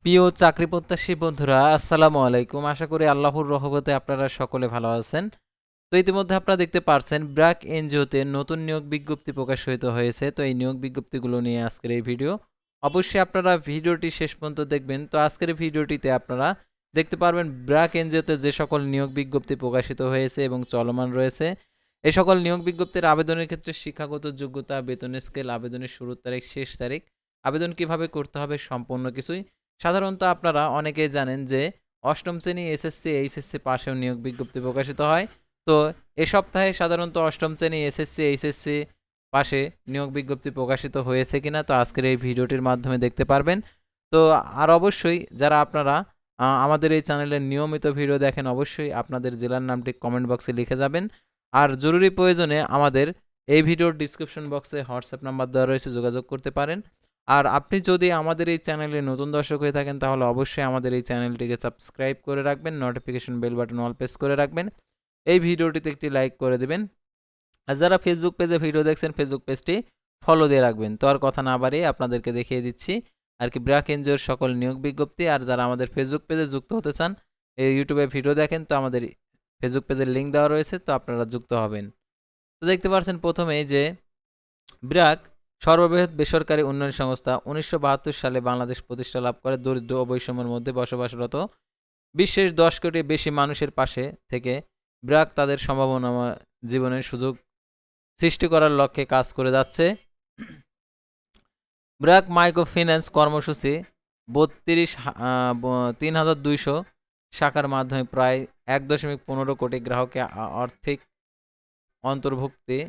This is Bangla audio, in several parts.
প্রিয় চাকরি প্রত্যাশী বন্ধুরা, আসসালামু আলাইকুম। আশা করি আল্লাহর রহমতে আপনারা সকলে ভালো আছেন। তো ইতিমধ্যে আপনারা দেখতে পারছেন ব্র্যাক এনজিওতে নতুন নিয়োগ বিজ্ঞপ্তি প্রকাশিত হয়েছে। তো এই নিয়োগ বিজ্ঞপ্তিগুলো নিয়ে আজকের এই ভিডিও। অবশ্যই আপনারা ভিডিওটি শেষ পর্যন্ত দেখবেন। তো আজকের এই ভিডিওটিতে আপনারা দেখতে পারবেন ব্র্যাক এনজিওতে যে সকল নিয়োগ বিজ্ঞপ্তি প্রকাশিত হয়েছে এবং চলমান রয়েছে। এই সকল নিয়োগ বিজ্ঞপ্তির আবেদনের ক্ষেত্রে শিক্ষাগত যোগ্যতা, বেতন স্কেল, আবেদনের শুরুর তারিখ, শেষ তারিখ, আবেদন কিভাবে করতে হবে সম্পূর্ণ কিছুই। সাধারণত আপনারা অনেকেই জানেন যে অষ্টম শ্রেণী এসএসসি এইচএসসি পাশেও নিয়োগ বিজ্ঞপ্তি প্রকাশিত হয়। তো এ সপ্তাহে সাধারণত অষ্টম শ্রেণী এসএসসি এইচএসসি পাশে নিয়োগ বিজ্ঞপ্তি প্রকাশিত হয়েছে কিনা তো আজকের এই ভিডিওটির মাধ্যমে দেখতে পারবেন। তো আর অবশ্যই যারা আপনারা আমাদের এই চ্যানেলের নিয়মিত ভিডিও দেখেন, অবশ্যই আপনাদের জেলার নামটি কমেন্ট বক্সে লিখে যাবেন। আর জরুরি প্রয়োজনে আমাদের এই ভিডিওর ডিসক্রিপশন বক্সে হোয়াটসঅ্যাপ নাম্বার দেওয়া রয়েছে, যোগাযোগ করতে পারেন। আর আপনি যদি আমাদের এই চ্যানেলে নতুন দর্শক হয়ে থাকেন তাহলে অবশ্যই আমাদের এই চ্যানেলটিকে সাবস্ক্রাইব করে রাখবেন, notification bell button all press করে রাখবেন, এই ভিডিওটিতে একটি লাইক করে দেবেন। আর যারা ফেসবুক পেজে ভিডিও দেখছেন ফেসবুক পেজটি ফলো দিয়ে রাখবেন। তো আর কথা না বাড়িয়ে আপনাদেরকে দেখিয়ে দিচ্ছি আর কি ব্র্যাক এনজিওর সকল নিয়োগ বিজ্ঞপ্তি। আর যারা আমাদের ফেসবুক পেজে যুক্ত হতে চান, এই ইউটিউবে ভিডিও দেখেন, তো আমাদের ফেসবুক পেজের লিঙ্ক দেওয়া রয়েছে, তো আপনারা যুক্ত হবেন। তো দেখতে পাচ্ছেন প্রথমেই যে ব্র্যাক সর্ববৃহৎ বেসরকারি উন্নয়ন সংস্থা ১৯৭২ সালে বাংলাদেশ প্রতিষ্ঠা লাভ করে দরিদ্র ও বৈষম্যের মধ্যে বসবাসরত বিশ্বের ১০ কোটির বেশি মানুষের পাশে থেকে ব্র্যাক তাদের সম্ভাবনাময় জীবনের সুযোগ সৃষ্টি করার লক্ষ্যে কাজ করে যাচ্ছে। ব্র্যাক মাইক্রো ফিন্যান্স কর্মসূচি ৩,২০০ শাখার মাধ্যমে প্রায় ১.১৫ কোটি গ্রাহককে আর্থিক অন্তর্ভুক্তি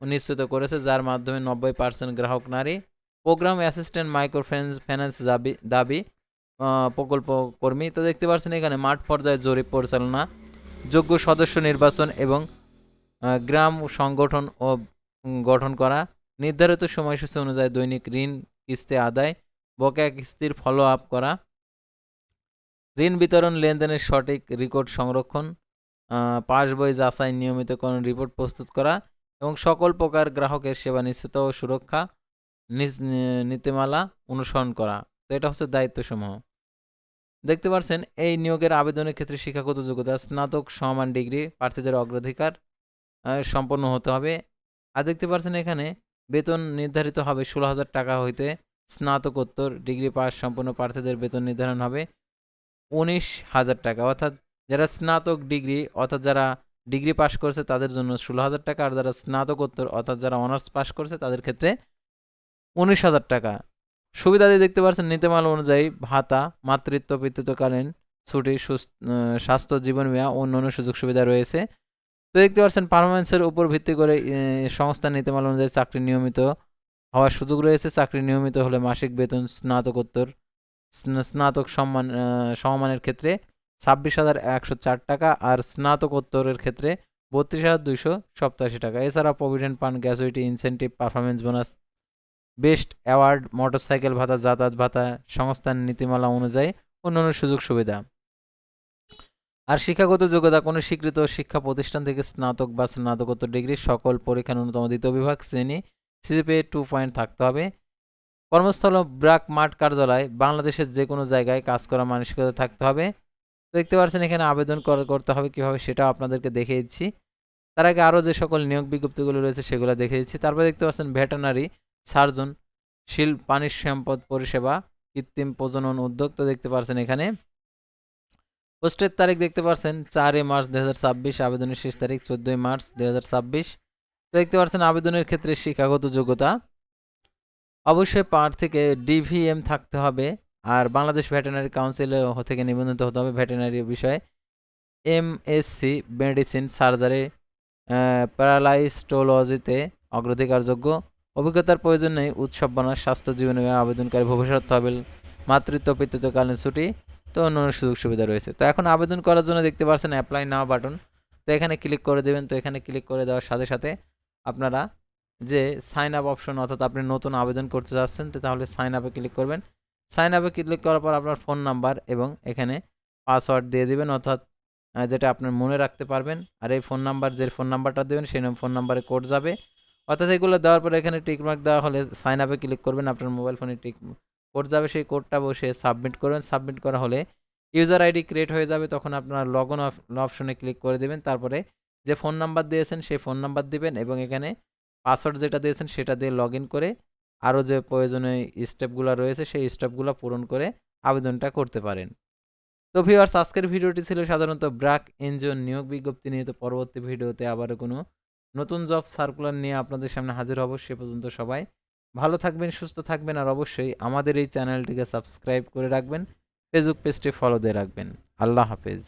নিশ্চিত করেছে, যার মাধ্যমে ৯০% গ্রাহক নারী। প্রোগ্রাম অ্যাসিস্ট্যান্ট মাইক্রো ফাইন্যান্স দাবি প্রকল্প কর্মী। তো দেখতে পাচ্ছেন এখানে মাঠ পর্যায়ে জরিপ পরিচালনা, যোগ্য সদস্য নির্বাচন এবং গ্রাম সংগঠন ও গঠন করা, নির্ধারিত সময়সূচি অনুযায়ী দৈনিক ঋণ কিস্তি আদায়, বকেয়া কিস্তির ফলো আপ করা, ঋণ বিতরণ লেনদেনের সঠিক রেকর্ড সংরক্ষণ, পাস বই যাচাই, নিয়মিতকরণ রিপোর্ট প্রস্তুত করা এবং সকল প্রকার গ্রাহকের সেবা নিশ্চিত ও সুরক্ষা নীতিমালা অনুসরণ করা। তো এটা হচ্ছে দায়িত্বসমূহ। দেখতে পাচ্ছেন এই নিয়োগের আবেদনের ক্ষেত্রে শিক্ষাগত যোগ্যতা স্নাতক সমান ডিগ্রি প্রার্থীদের অগ্রাধিকার সম্পন্ন হতে হবে। আর দেখতে পাচ্ছেন এখানে বেতন নির্ধারিত হবে ১৬,০০০ টাকা হইতে স্নাতকোত্তর ডিগ্রি পাস সম্পন্ন প্রার্থীদের বেতন নির্ধারণ হবে ১৯,০০০ টাকা। অর্থাৎ যারা স্নাতক ডিগ্রি অর্থাৎ যারা ডিগ্রি পাস করছে তাদের জন্য ১৬,০০০ টাকা, আর যারা স্নাতকোত্তর অর্থাৎ যারা অনার্স পাস করছে তাদের ক্ষেত্রে ১৯,০০০ টাকা। সুবিধাদি দেখতে পাচ্ছেন নীতিমালা অনুযায়ী ভাতা, মাতৃত্ব পিতৃত্বকালীন ছুটি, স্বাস্থ্য, জীবন বীমা ও অন্যান্য সুযোগ সুবিধা রয়েছে। তো দেখতে পাচ্ছেন পারফরমেন্সের উপর ভিত্তি করে সংস্থার নীতিমালা অনুযায়ী চাকরি নিয়মিত হওয়ার সুযোগ রয়েছে। চাকরি নিয়মিত হলে মাসিক বেতন স্নাতকোত্তর স্নাতক সমমানের ক্ষেত্রে ২৬,১০৪ টাকা, আর স্নাতকোত্তরের ক্ষেত্রে ৩২,২৮৭ টাকা। এছাড়া provident fund, gratuity, incentive, performance bonus, best award, motorcycle ভাতা, যাতায়াত ভাতা, সংস্থার নীতিমালা অনুযায়ী অন্যান্য সুযোগ সুবিধা। আর শিক্ষাগত যোগ্যতা কোনো স্বীকৃত শিক্ষা প্রতিষ্ঠান থেকে স্নাতক বা স্নাতকোত্তর ডিগ্রি, সকল পরীক্ষা ন্যূনতম দ্বিতীয় বিভাগ শ্রেণী, সিজিপিএ 2 পয়েন্ট থাকতে হবে। কর্মস্থল ব্র্যাক মাঠ কার্যালয়, বাংলাদেশের যে কোনো জায়গায় কাজ করা মানসিকতা থাকতে হবে। দেখতে পাচ্ছেন এখানে আবেদন করতে হবে কীভাবে সেটাও আপনাদেরকে দেখিয়ে দিচ্ছি। তার আগে আরও যে সকল নিয়োগ বিজ্ঞপ্তিগুলো রয়েছে সেগুলো দেখিয়ে দিচ্ছি। তারপরে দেখতে পাচ্ছেন ভেটেরিনারি সার্জন, পানি সম্পদ পরিষেবা, কৃত্রিম প্রজনন উদ্যোগ। তো দেখতে পাচ্ছেন এখানে পোস্টের তারিখ দেখতে পাচ্ছেন ৪ মার্চ ২০২৬, আবেদনের শেষ তারিখ ১৪ মার্চ ২০২৬। তো দেখতে পাচ্ছেন আবেদনের ক্ষেত্রে শিক্ষাগত যোগ্যতা অবশ্যই প্রার্থীকে ডিভিএম থাকতে হবে, আর বাংলাদেশ ভেটেরিনারি কাউন্সিল থেকে নিবন্ধিত হতে হবে ভেটেরিনারি বিষয়ে, এমএসসি মেডিসিন সার্জারি, প্যারালাইস্টোলজিতে অগ্রাধিকারযোগ্য। অভিজ্ঞতার প্রয়োজন নেই। উৎসব বোনাস, স্বাস্থ্য, জীবন বীমা, আবেদনকারী ভবিষ্যৎ হবে মাতৃত্ব পিতৃত্বকালীন ছুটি, তো অন্যান্য সুযোগ সুবিধা রয়েছে। তো এখন আবেদন করার জন্য দেখতে পাচ্ছেন অ্যাপ্লাই নাও বাটন, তো এখানে ক্লিক করে দেবেন। তো এখানে ক্লিক করে দেওয়ার সাথে সাথে আপনারা যে সাইন আপ অপশন অর্থাৎ আপনি নতুন আবেদন করতে যাচ্ছেন, তো তাহলে সাইন আপে ক্লিক করবেন। সাইন আপে ক্লিক করার পর আপনার ফোন নাম্বার এবং এখানে পাসওয়ার্ড দিয়ে দিবেন, অর্থাৎ যেটা আপনার মনে রাখতে পারবেন। আর এই ফোন নাম্বার, যে ফোন নাম্বারটা দেবেন সেই ফোন নাম্বারে কোড যাবে। অর্থাৎ এগুলো দেওয়ার পরে এখানে টিকমার্ক দেওয়া হলে সাইন আপে ক্লিক করবেন, আপনার মোবাইল ফোনে কোড যাবে, সেই কোডটা বসে সাবমিট করবেন। সাবমিট করা হলে ইউজার আইডি ক্রিয়েট হয়ে যাবে। তখন আপনারা লগ ইন অপশনে ক্লিক করে দেবেন। তারপরে যে ফোন নাম্বার দিয়েছেন সেই ফোন নাম্বার দিবেন এবং এখানে পাসওয়ার্ড যেটা দিয়েছেন সেটা দিয়ে লগ ইন করে আরও যে প্রয়োজনীয় স্টেপগুলো রয়েছে সেই স্টেপগুলো পূরণ করে আবেদনটা করতে পারেন। তো ভিউয়ার্স, আজকের ভিডিওটি ছিল সাধারণত ব্র্যাক এনজিও নিয়োগ বিজ্ঞপ্তি নিয়ে। তো পরবর্তী ভিডিওতে আবারও কোনো নতুন জব সার্কুলার নিয়ে আপনাদের সামনে হাজির হব। সে পর্যন্ত সবাই ভালো থাকবেন, সুস্থ থাকবেন, আর অবশ্যই আমাদের এই চ্যানেলটিকে সাবস্ক্রাইব করে রাখবেন, ফেসবুক পেজটি ফলো দিয়ে রাখবেন। আল্লাহ হাফেজ।